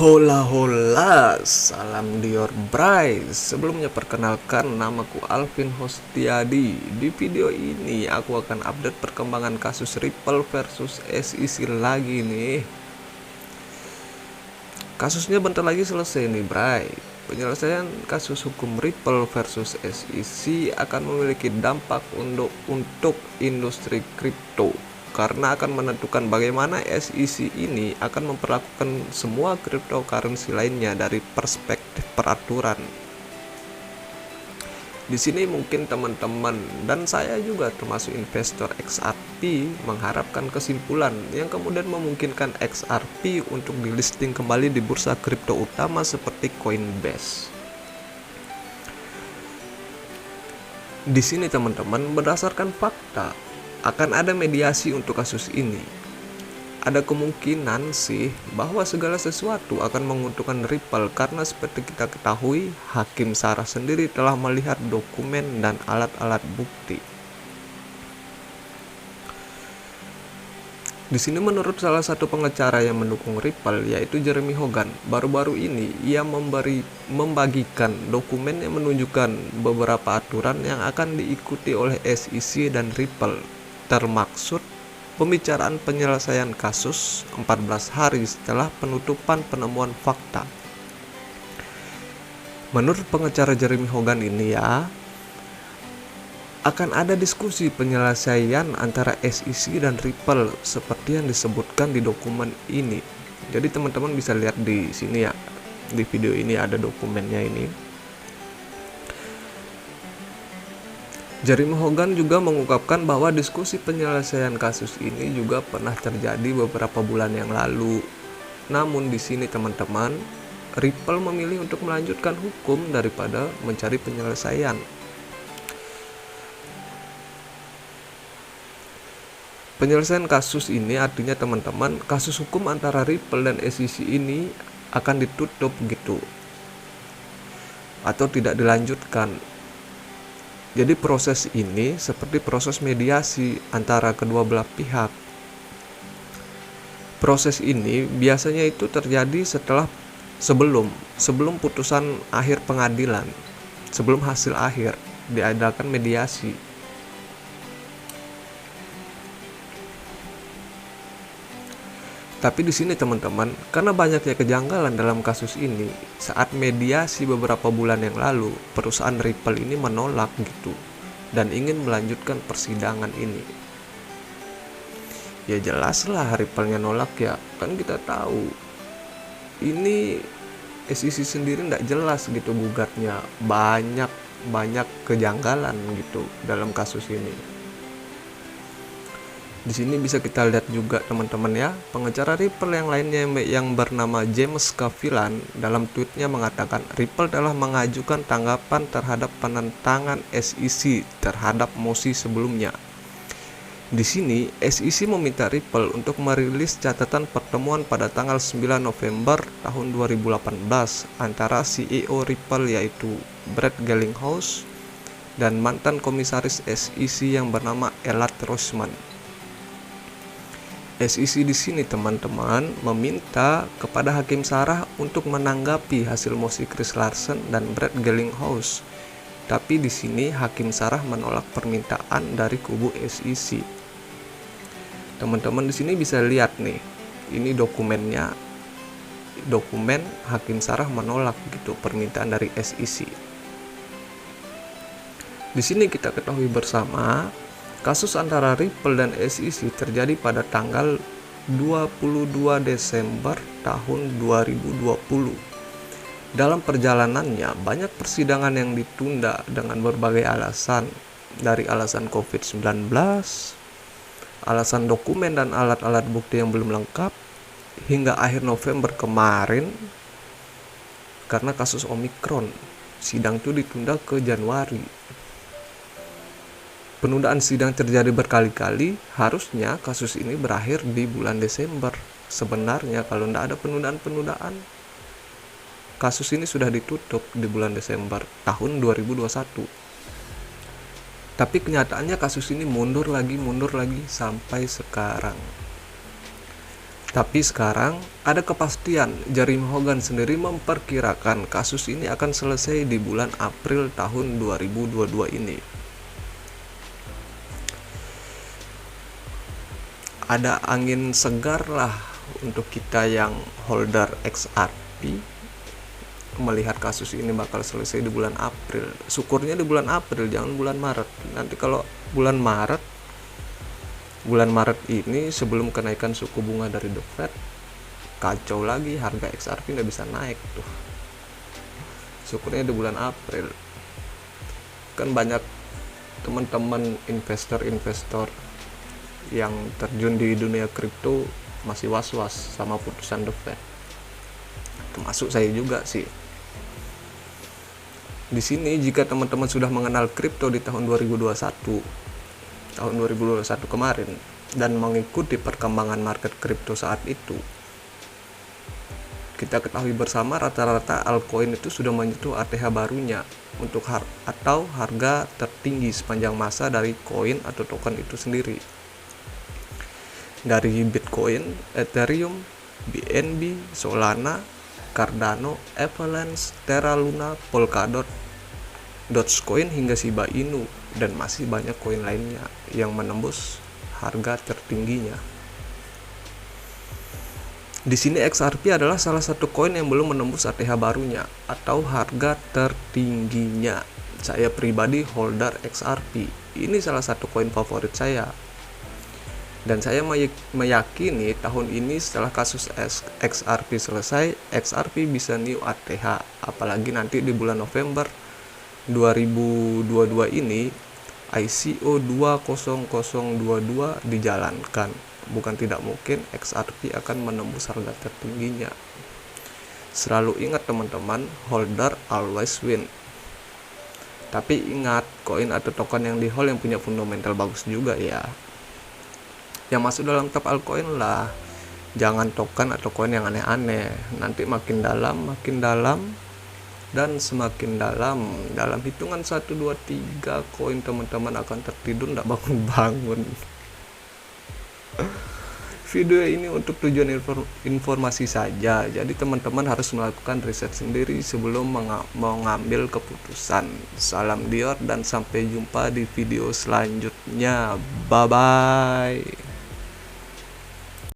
Hola hola, salam Dior Bray. Sebelumnya perkenalkan, namaku Alvin Hostiadi. Di video ini aku akan update perkembangan kasus Ripple versus SEC lagi nih. Kasusnya bentar lagi selesai nih Bray. Penyelesaian kasus hukum Ripple versus SEC akan memiliki dampak untuk industri kripto, karena akan menentukan bagaimana SEC ini akan memperlakukan semua cryptocurrency lainnya dari perspektif peraturan. Di sini mungkin teman-teman dan saya juga termasuk investor XRP mengharapkan kesimpulan yang kemudian memungkinkan XRP untuk dilisting kembali di bursa kripto utama seperti Coinbase. Di sini teman-teman, berdasarkan fakta akan ada mediasi untuk kasus ini. Ada kemungkinan sih bahwa segala sesuatu akan menguntungkan Ripple, karena seperti kita ketahui, Hakim Sarah sendiri telah melihat dokumen dan alat-alat bukti. Di sini menurut salah satu pengacara yang mendukung Ripple, yaitu Jeremy Hogan, baru-baru ini ia membagikan dokumen yang menunjukkan beberapa aturan yang akan diikuti oleh SEC dan Ripple, termaksud pembicaraan penyelesaian kasus 14 hari setelah penutupan penemuan fakta. Menurut pengacara Jeremy Hogan ini akan ada diskusi penyelesaian antara SEC dan Ripple seperti yang disebutkan di dokumen ini. Jadi teman-teman bisa lihat di sini ya, di video ini ada dokumennya ini. Jeremy Hogan juga mengungkapkan bahwa diskusi penyelesaian kasus ini juga pernah terjadi beberapa bulan yang lalu. Namun di sini teman-teman, Ripple memilih untuk melanjutkan hukum daripada mencari penyelesaian. Penyelesaian kasus ini artinya teman-teman, kasus hukum antara Ripple dan SEC ini akan ditutup gitu, atau tidak dilanjutkan. Jadi proses ini seperti proses mediasi antara kedua belah pihak. Proses ini biasanya itu terjadi sebelum putusan akhir pengadilan, sebelum hasil akhir, diadakan mediasi. Tapi di sini teman-teman, karena banyaknya kejanggalan dalam kasus ini, saat mediasi beberapa bulan yang lalu, perusahaan Ripple ini menolak gitu dan ingin melanjutkan persidangan ini. Ya jelaslah Ripple-nya nolak ya, kan kita tahu ini SEC sendiri tidak jelas gitu gugatnya, banyak kejanggalan gitu dalam kasus ini. Di sini bisa kita lihat juga teman-teman ya, pengacara Ripple yang lainnya yang bernama James Cavillan dalam tweetnya mengatakan Ripple telah mengajukan tanggapan terhadap penentangan SEC terhadap mosi sebelumnya. Di sini SEC meminta Ripple untuk merilis catatan pertemuan pada tanggal 9 November tahun 2018 antara CEO Ripple yaitu Brett Garlinghouse dan mantan komisaris SEC yang bernama Elad Rossman. SEC di sini teman-teman meminta kepada Hakim Sarah untuk menanggapi hasil mosi Chris Larsen dan Brett Garlinghouse. Tapi di sini Hakim Sarah menolak permintaan dari kubu SEC. Teman-teman di sini bisa lihat nih, ini dokumennya. Dokumen Hakim Sarah menolak gitu permintaan dari SEC. Di sini kita ketahui bersama, kasus antara Ripple dan SEC terjadi pada tanggal 22 Desember tahun 2020. Dalam perjalanannya, banyak persidangan yang ditunda dengan berbagai alasan, dari alasan COVID-19, alasan dokumen dan alat-alat bukti yang belum lengkap, hingga akhir November kemarin karena kasus Omicron. Sidang itu ditunda ke Januari. Penundaan sidang terjadi berkali-kali, harusnya kasus ini berakhir di bulan Desember. Sebenarnya kalau tidak ada penundaan, kasus ini sudah ditutup di bulan Desember tahun 2021. Tapi kenyataannya kasus ini mundur lagi sampai sekarang. Tapi sekarang ada kepastian, Jeremy Hogan sendiri memperkirakan kasus ini akan selesai di bulan April tahun 2022 ini. Ada angin segar lah untuk kita yang holder XRP, melihat kasus ini bakal selesai di bulan April. Syukurnya di bulan April, jangan bulan Maret. Nanti kalau bulan Maret ini sebelum kenaikan suku bunga dari The Fed, kacau lagi, harga XRP nggak bisa naik tuh. Syukurnya di bulan April. Kan banyak teman-teman investor yang terjun di dunia kripto masih was-was sama putusan The Fed. Termasuk saya juga sih. Di sini jika teman-teman sudah mengenal kripto di tahun 2021 kemarin dan mengikuti perkembangan market kripto saat itu, kita ketahui bersama rata-rata altcoin itu sudah menyentuh ATH barunya untuk harga tertinggi sepanjang masa dari koin atau token itu sendiri. Dari Bitcoin, Ethereum, BNB, Solana, Cardano, Avalanche, Terra Luna, Polkadot, Dogecoin hingga Shiba Inu, dan masih banyak koin lainnya yang menembus harga tertingginya. Di sini XRP adalah salah satu koin yang belum menembus ATH barunya atau harga tertingginya. Saya pribadi holder XRP. Ini salah satu koin favorit saya. Dan saya meyakini tahun ini setelah kasus XRP selesai, XRP bisa new ATH. Apalagi nanti di bulan November 2022 ini ICO 20022 dijalankan. Bukan tidak mungkin XRP akan menembus harga tertingginya. Selalu ingat teman-teman, holder always win. Tapi ingat, koin atau token yang di hold yang punya fundamental bagus juga ya. Yang masuk dalam top altcoin lah. Jangan token atau koin yang aneh-aneh. Nanti makin dalam dan semakin dalam hitungan 1, 2, 3 koin teman-teman akan tertidur nggak bangun-bangun. Video ini untuk tujuan informasi saja, jadi teman-teman harus melakukan riset sendiri sebelum mengambil keputusan. Salam Dior dan sampai jumpa di video selanjutnya. Bye bye.